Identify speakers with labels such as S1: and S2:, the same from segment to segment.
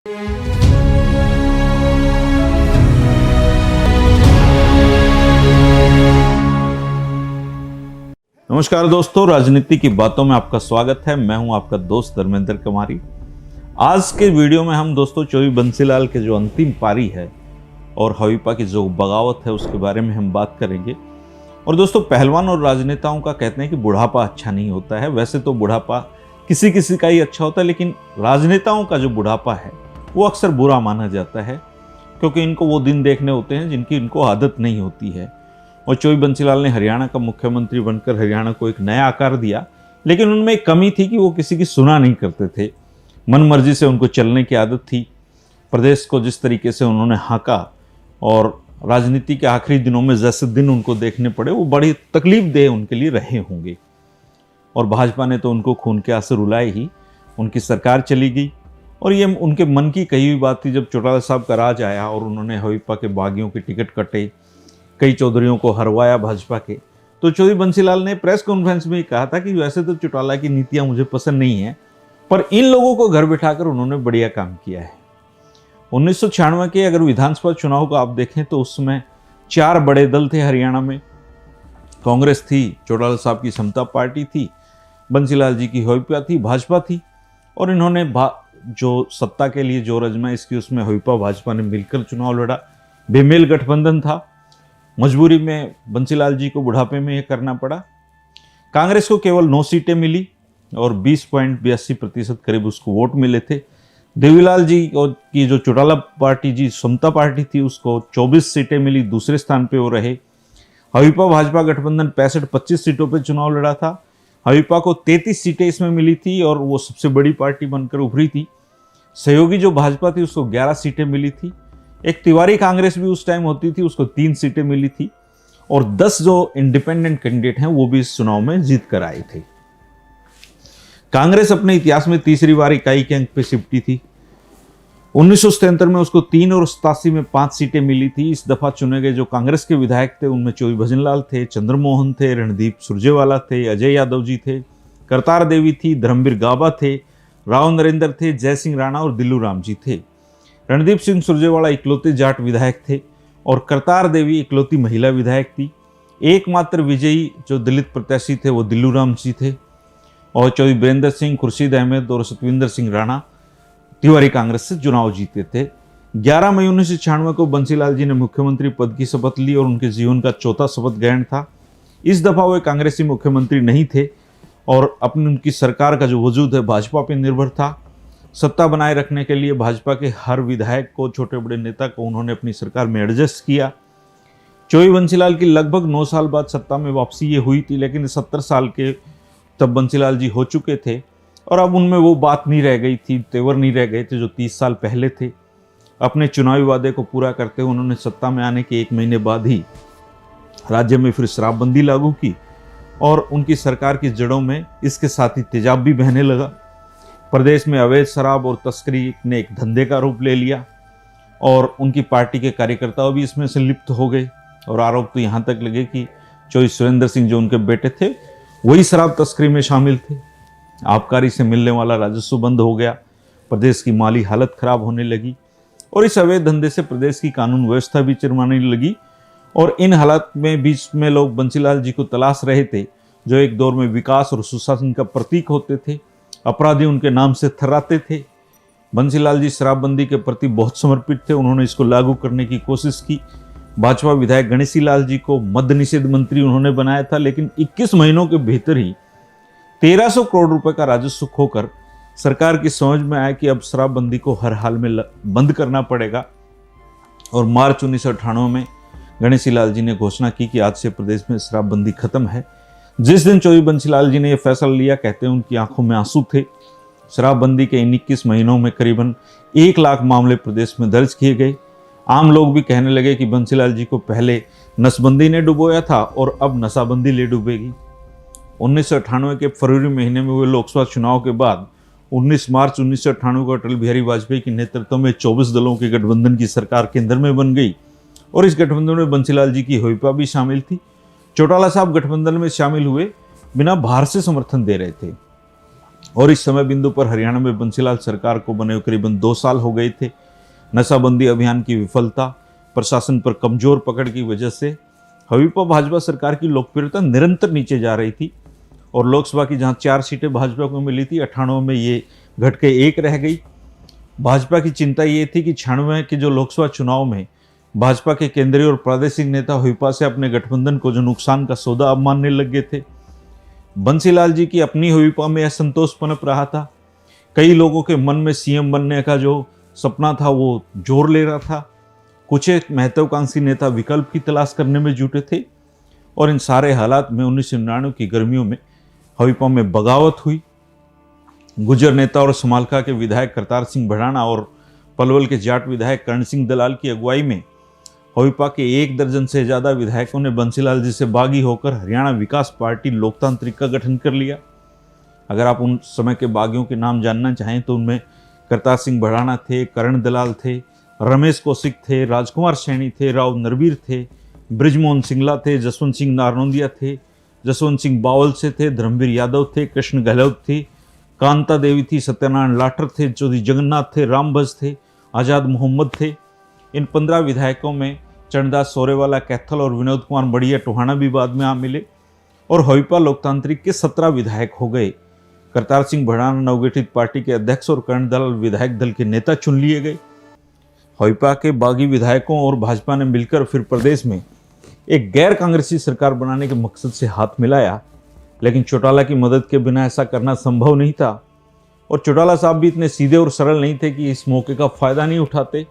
S1: नमस्कार दोस्तों, राजनीति की बातों में आपका स्वागत है। मैं हूं आपका दोस्त धर्मेंद्र कुमारी। आज के वीडियो में हम दोस्तों चौबी बंसीलाल के जो अंतिम पारी है और हवीपा की जो बगावत है उसके बारे में हम बात करेंगे। और दोस्तों, पहलवान और राजनेताओं का कहते हैं कि बुढ़ापा अच्छा नहीं होता है। वैसे तो बुढ़ापा किसी किसी का ही अच्छा होता है, लेकिन राजनेताओं का जो बुढ़ापा है वो अक्सर बुरा माना जाता है, क्योंकि इनको वो दिन देखने होते हैं जिनकी इनको आदत नहीं होती है। और चौबी बंसीलाल ने हरियाणा का मुख्यमंत्री बनकर हरियाणा को एक नया आकार दिया, लेकिन उनमें एक कमी थी कि वो किसी की सुना नहीं करते थे। मन मर्जी से उनको चलने की आदत थी। प्रदेश को जिस तरीके से उन्होंने हाँका और राजनीति के आखिरी दिनों में जैसे दिन उनको देखने पड़े, वो बड़ी तकलीफदेह उनके लिए रहे होंगे। और भाजपा ने तो उनको खून के आंसू रुलाए ही, उनकी सरकार चली गई। और ये उनके मन की कही हुई बात थी। जब चौटाला साहब का राज आया और उन्होंने हवीपा के बागियों के टिकट कटे, कई चौधरियों को हरवाया भाजपा के, तो चौधरी बंसीलाल ने प्रेस कॉन्फ्रेंस में कहा था कि वैसे तो चौटाला की नीतियां मुझे पसंद नहीं है, पर इन लोगों को घर बिठाकर उन्होंने बढ़िया काम किया है। 1996 के अगर विधानसभा चुनाव को आप देखें तो उसमें 4 बड़े दल थे हरियाणा में। कांग्रेस थी, चौटाला साहब की समता पार्टी थी, बंसीलाल जी की हवीपा थी, भाजपा थी। और इन्होंने जो सत्ता के लिए जो आजमाइश की उसमें हवीपा भाजपा ने मिलकर चुनाव लड़ा। बेमेल गठबंधन था। मजबूरी में बंसीलाल जी को बुढ़ापे में यह करना पड़ा। कांग्रेस को केवल 9 सीटें मिली और 20.82% करीब उसको वोट मिले थे। देवीलाल जी की जो चौटाला पार्टी जी समता पार्टी थी उसको 24 सीटें मिली, दूसरे स्थान पे वो रहे। हवीपा भाजपा गठबंधन 65-25 सीटों पे चुनाव लड़ा था। हवीपा को 33 सीटें इसमें मिली थी और वो सबसे बड़ी पार्टी बनकर उभरी थी। सहयोगी जो भाजपा थी उसको 11 सीटें मिली थी। एक तिवारी कांग्रेस भी उस टाइम होती थी, उसको 3 सीटें मिली थी। और 10 जो इंडिपेंडेंट कैंडिडेट हैं वो भी इस चुनाव में जीत कर आए थे। कांग्रेस अपने इतिहास में तीसरी बार इकाई के अंक पे सिमटी थी। 1977 में उसको 3 और 87 में 5 सीटें मिली थी। इस दफा चुने गए जो कांग्रेस के विधायक थे उनमें चौबी भजनलाल थे, चंद्रमोहन थे, रणदीप सुरजेवाला थे, अजय यादव जी थे, करतार देवी थी, धर्मवीर गाबा थे, राव नरेंद्र थे, जय सिंह राणा और दिल्लू राम जी थे। रणदीप सिंह सुरजेवाला इकलौते जाट विधायक थे और करतार देवी इकलौती महिला विधायक थी। एकमात्र विजयी जो दलित प्रत्याशी थे वो दिल्लू राम जी थे। और चौधरी बीरेंद्र सिंह, खुर्शीद अहमद और सतविंदर सिंह राणा तिवारी कांग्रेस से चुनाव जीते थे। 11 मई 1996 को बंसीलाल जी ने मुख्यमंत्री पद की शपथ ली और उनके जीवन का चौथा शपथ ग्रहण था। इस दफा वे कांग्रेसी मुख्यमंत्री नहीं थे और अपनी उनकी सरकार का जो वजूद है भाजपा पर निर्भर था। सत्ता बनाए रखने के लिए भाजपा के हर विधायक को, छोटे बड़े नेता को उन्होंने अपनी सरकार में एडजस्ट किया। चौबी बंसीलाल की लगभग 9 साल बाद सत्ता में वापसी ये हुई थी, लेकिन 70 साल के तब बंसीलाल जी हो चुके थे और अब उनमें वो बात नहीं रह गई थी, तेवर नहीं रह गए थे जो 30 साल पहले थे। अपने चुनावी वादे को पूरा करते हुए उन्होंने सत्ता में आने के 1 महीने बाद ही राज्य में फिर शराबबंदी लागू की और उनकी सरकार की जड़ों में इसके साथ ही तेजाब भी बहने लगा। प्रदेश में अवैध शराब और तस्करी ने एक धंधे का रूप ले लिया और उनकी पार्टी के कार्यकर्ता भी इसमें से लिप्त हो गए। और आरोप तो यहाँ तक लगे कि चौधरी सुरेंद्र सिंह जो उनके बेटे थे वही शराब तस्करी में शामिल थे। आबकारी से मिलने वाला राजस्व बंद हो गया, प्रदेश की माली हालत खराब होने लगी और इस अवैध धंधे से प्रदेश की कानून व्यवस्था भी चरमराने लगी। और इन हालात में बीच में लोग बंसीलाल जी को तलाश रहे थे जो एक दौर में विकास और सुशासन का प्रतीक होते थे। अपराधी उनके नाम से थर्राते थे। बंसीलाल जी शराबबंदी के प्रति बहुत समर्पित थे। उन्होंने इसको लागू करने की कोशिश की। भाजपा विधायक गणेशी लाल जी को मद्य निषेध मंत्री उन्होंने बनाया था, लेकिन 21 महीनों के भीतर ही 1300 करोड़ रुपए का राजस्व खोकर सरकार की समझ में आया कि अब शराबबंदी को हर हाल में बंद करना पड़ेगा। और मार्च 1998 में गणेशी लाल जी ने घोषणा की कि आज से प्रदेश में शराबबंदी खत्म है। जिस दिन चौधरी बंसीलाल जी ने यह फैसला लिया, कहते हैं उनकी आंखों में आंसू थे। शराबबंदी के इन 21 महीनों में करीबन 1 लाख मामले प्रदेश में दर्ज किए गए। आम लोग भी कहने लगे कि बंसीलाल जी को पहले नसबंदी ने डुबोया था और अब नशाबंदी ले डूबेगी। 1998 के फरवरी महीने में हुए लोकसभा चुनाव के बाद 19 मार्च 1998 को अटल बिहारी वाजपेयी के नेतृत्व में 24 दलों के गठबंधन की सरकार केंद्र में बन गई और इस गठबंधन में बंसीलाल जी की हवीपा भी शामिल थी। चौटाला साहब गठबंधन में शामिल हुए बिना बाहर से समर्थन दे रहे थे। और इस समय बिंदु पर हरियाणा में बंसीलाल सरकार को बने हुए करीबन 2 साल हो गए थे। नशाबंदी अभियान की विफलता, प्रशासन पर कमजोर पकड़ की वजह से हवीपा भाजपा सरकार की लोकप्रियता निरंतर नीचे जा रही थी और लोकसभा की जहां 4 सीटें भाजपा को मिली थी, 98 में ये घट के 1 रह गई। भाजपा की चिंता ये थी कि 96 के जो लोकसभा चुनाव में भाजपा के केंद्रीय और प्रादेशिक नेता हवीपा से अपने गठबंधन को जो नुकसान का सौदा अब मानने लग गए थे। बंसीलाल जी की अपनी हवीपा में असंतोष पनप रहा था। कई लोगों के मन में सीएम बनने का जो सपना था वो जोर ले रहा था। कुछ एक महत्वाकांक्षी नेता विकल्प की तलाश करने में जुटे थे और इन सारे हालात में 1999 की गर्मियों में हवीपा में बगावत हुई। गुर्जर नेता और समालखा के विधायक करतार सिंह भड़ाना और पलवल के जाट विधायक कर्ण सिंह दलाल की अगुवाई में हवीपा के 1 दर्जन से ज्यादा विधायकों ने बंसीलाल जी से बागी होकर हरियाणा विकास पार्टी लोकतांत्रिक का गठन कर लिया। अगर आप उन समय के बागियों के नाम जानना चाहें तो उनमें करतार सिंह भड़ाना थे, कर्ण दलाल थे, रमेश कौशिक थे, राजकुमार सैनी थे, राव नरवीर थे, ब्रिजमोहन सिंगला थे, जसवंत सिंह नारनौंदिया थे, जसवंत सिंह बावल से थे, धर्मवीर यादव थे, कृष्ण गहलोत थे, कांता देवी थी, सत्यनारायण लाठर थे, चौधरी जगन्नाथ थे, रामभज थे, आज़ाद मोहम्मद थे। इन 15 विधायकों में चरणदास सोरेवाला कैथल और विनोद कुमार बढ़िया टोहाना भी बाद में आ मिले और हवीपा लोकतांत्रिक के 17 विधायक हो गए। करतार सिंह भड़ाना नवगठित पार्टी के अध्यक्ष और कर्ण दलाल विधायक दल के नेता चुन लिए गए। हवीपा के बागी विधायकों और भाजपा ने मिलकर फिर प्रदेश में एक गैर कांग्रेसी सरकार बनाने के मकसद से हाथ मिलाया, लेकिन चौटाला की मदद के बिना ऐसा करना संभव नहीं था और चौटाला साहब भी इतने सीधे और सरल नहीं थे कि इस मौके का फायदा नहीं उठाते।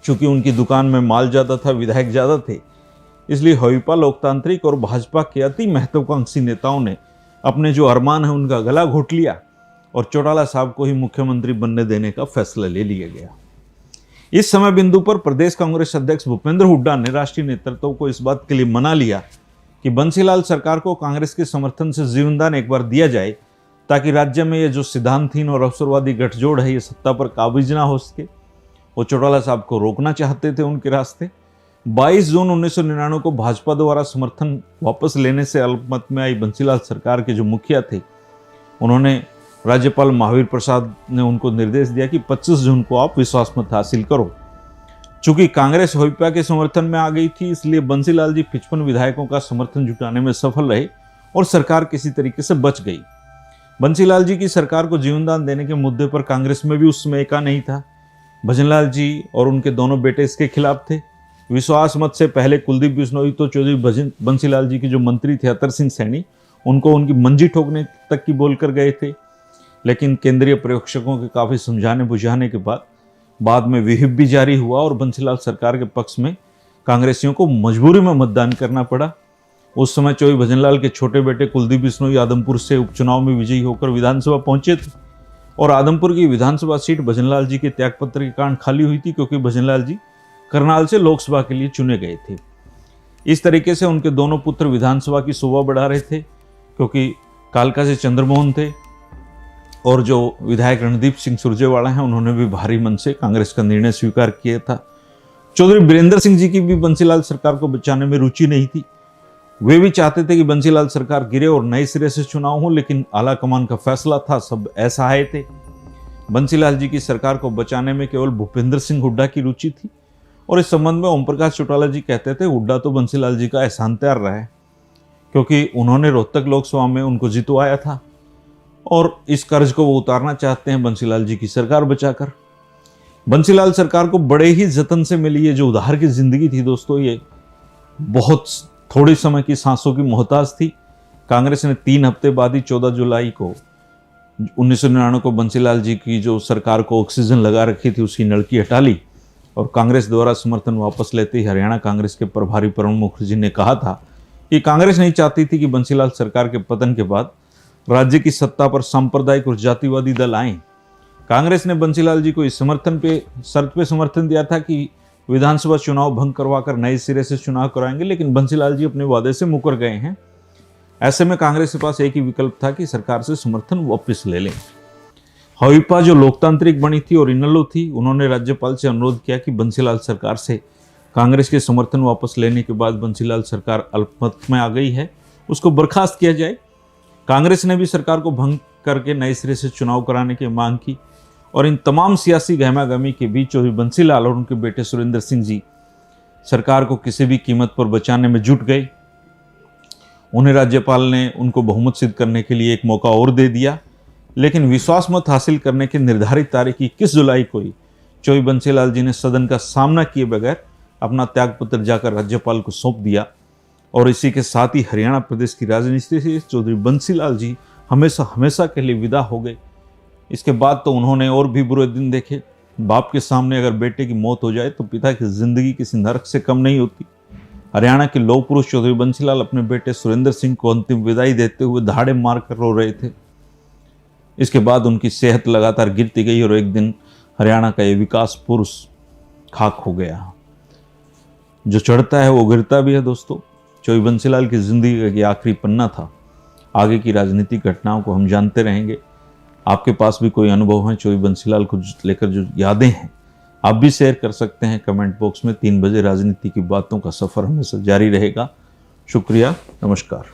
S1: चूंकि उनकी दुकान में माल ज़्यादा था, विधायक ज़्यादा थे, इसलिए हवीपा लोकतांत्रिक और भाजपा के अति महत्वाकांक्षी नेताओं ने अपने जो अरमान है उनका गला घोट लिया और चौटाला साहब को ही मुख्यमंत्री बनने देने का फैसला ले लिया गया। इस समय बिंदु पर प्रदेश कांग्रेस अध्यक्ष भूपेंद्र हुड्डा ने राष्ट्रीय नेतृत्व को इस बात के लिए मना लिया कि बंसीलाल सरकार को कांग्रेस के समर्थन से जीवनदान एक बार दिया जाए ताकि राज्य में ये जो सिद्धांतहीन और अवसरवादी गठजोड़ है ये सत्ता पर काबिज ना हो सके। वो चौटाला साहब को रोकना चाहते थे उनके रास्ते। 22 जून 1999 को भाजपा द्वारा समर्थन वापस लेने से अल्पमत में आई बंसीलाल सरकार के जो मुखिया थे उन्होंने राज्यपाल महावीर प्रसाद ने उनको निर्देश दिया कि 25 जून को आप विश्वास मत हासिल करो। चूंकि कांग्रेस हवीपा के समर्थन में आ गई थी इसलिए बंसीलाल जी 55 विधायकों का समर्थन जुटाने में सफल रहे और सरकार किसी तरीके से बच गई। बंसीलाल जी की सरकार को जीवनदान देने के मुद्दे पर कांग्रेस में भी उस समय एका नहीं था। भजनलाल जी और उनके दोनों बेटे इसके खिलाफ थे। विश्वास मत से पहले कुलदीप बिश्नोई तो चौधरी बंसीलाल जी के जो मंत्री थे अतर सिंह सैनी उनको उनकी मंजी ठोकने तक की बोलकर गए थे, लेकिन केंद्रीय पर्यवेक्षकों के काफ़ी समझाने बुझाने के बाद में विहिप भी जारी हुआ और बंसीलाल सरकार के पक्ष में कांग्रेसियों को मजबूरी में मतदान करना पड़ा। उस समय चौधरी भजनलाल के छोटे बेटे कुलदीप बिश्नोई आदमपुर से उपचुनाव में विजयी होकर विधानसभा पहुंचे थे और आदमपुर की विधानसभा सीट भजनलाल जी के त्यागपत्र के कारण खाली हुई थी क्योंकि भजनलाल जी करनाल से लोकसभा के लिए चुने गए थे। इस तरीके से उनके दोनों पुत्र विधानसभा की शोभा बढ़ा रहे थे क्योंकि कालका से चंद्रमोहन थे और जो विधायक रणदीप सिंह सुरजेवाला हैं उन्होंने भी भारी मन से कांग्रेस का निर्णय स्वीकार किया था। चौधरी बीरेंद्र सिंह जी की भी बंसीलाल सरकार को बचाने में रुचि नहीं थी। वे भी चाहते थे कि बंसीलाल सरकार गिरे और नए सिरे से चुनाव हो, लेकिन आला कमान का फैसला था, सब असहाय थे। बंसीलाल जी की सरकार को बचाने में केवल भूपेंद्र सिंह हुड्डा की रुचि थी और इस संबंध में ओम प्रकाश चौटाला जी कहते थे हुड्डा तो बंसीलाल जी का एहसान तैयार रहा है क्योंकि उन्होंने रोहतक लोकसभा में उनको जितवाया था और इस कर्ज को वो उतारना चाहते हैं बंसीलाल जी की सरकार बचाकर। बंसीलाल सरकार को बड़े ही जतन से मिली ये जो उधार की जिंदगी थी दोस्तों, ये बहुत थोड़े समय की सांसों की मोहताज थी। कांग्रेस ने 3 हफ्ते बाद ही 14 जुलाई को 1999 को बंसीलाल जी की जो सरकार को ऑक्सीजन लगा रखी थी उसकी नलकी हटा ली और कांग्रेस द्वारा समर्थन वापस लेते ही हरियाणा कांग्रेस के प्रभारी प्रणब मुखर्जी ने कहा था कि कांग्रेस नहीं चाहती थी कि बंसीलाल सरकार के पतन के बाद राज्य की सत्ता पर सांप्रदायिक और जातिवादी दल आए। कांग्रेस ने बंसीलाल जी को इस शर्त पे समर्थन दिया था कि विधानसभा चुनाव भंग करवाकर नए सिरे से चुनाव कराएंगे, लेकिन बंसीलाल जी अपने वादे से मुकर गए हैं। ऐसे में कांग्रेस के पास एक ही विकल्प था कि सरकार से समर्थन वापस ले लें। हवीपा जो लोकतांत्रिक बनी थी और इनेलो थी, उन्होंने राज्यपाल से अनुरोध किया कि बंसीलाल सरकार से कांग्रेस के समर्थन वापस लेने के बाद बंसीलाल सरकार अल्पमत में आ गई है, उसको बर्खास्त किया जाए। कांग्रेस ने भी सरकार को भंग करके नए सिरे से चुनाव कराने की मांग की। और इन तमाम सियासी गहमागहमी के बीच चौधरी बंसीलाल और उनके बेटे सुरेंद्र सिंह जी सरकार को किसी भी कीमत पर बचाने में जुट गए। उन्हें राज्यपाल ने उनको बहुमत सिद्ध करने के लिए एक मौका और दे दिया, लेकिन विश्वास मत हासिल करने की निर्धारित तारीख 21 जुलाई को ही चौधरी बंसीलाल जी ने सदन का सामना किए बगैर अपना त्यागपत्र जाकर राज्यपाल को सौंप दिया। और इसी के साथ ही हरियाणा प्रदेश की राजनीति से चौधरी बंसीलाल जी हमेशा हमेशा के लिए विदा हो गए। इसके बाद तो उन्होंने और भी बुरे दिन देखे। बाप के सामने अगर बेटे की मौत हो जाए तो पिता की जिंदगी किसी नरक से कम नहीं होती। हरियाणा के लौह पुरुष चौधरी बंसीलाल अपने बेटे सुरेंद्र सिंह को अंतिम विदाई देते हुए दहाड़े मारकर रो रहे थे। इसके बाद उनकी सेहत लगातार गिरती गई और एक दिन हरियाणा का ये विकास पुरुष खाक हो गया। जो चढ़ता है वो गिरता भी है दोस्तों। चौधरी बंसीलाल की जिंदगी का ये आखिरी पन्ना था। आगे की राजनीतिक घटनाओं को हम जानते रहेंगे। आपके पास भी कोई अनुभव है चौधरी बंसीलाल को लेकर, जो यादें हैं, आप भी शेयर कर सकते हैं कमेंट बॉक्स में। 3 बजे राजनीति की बातों का सफर हमेशा जारी रहेगा। शुक्रिया, नमस्कार।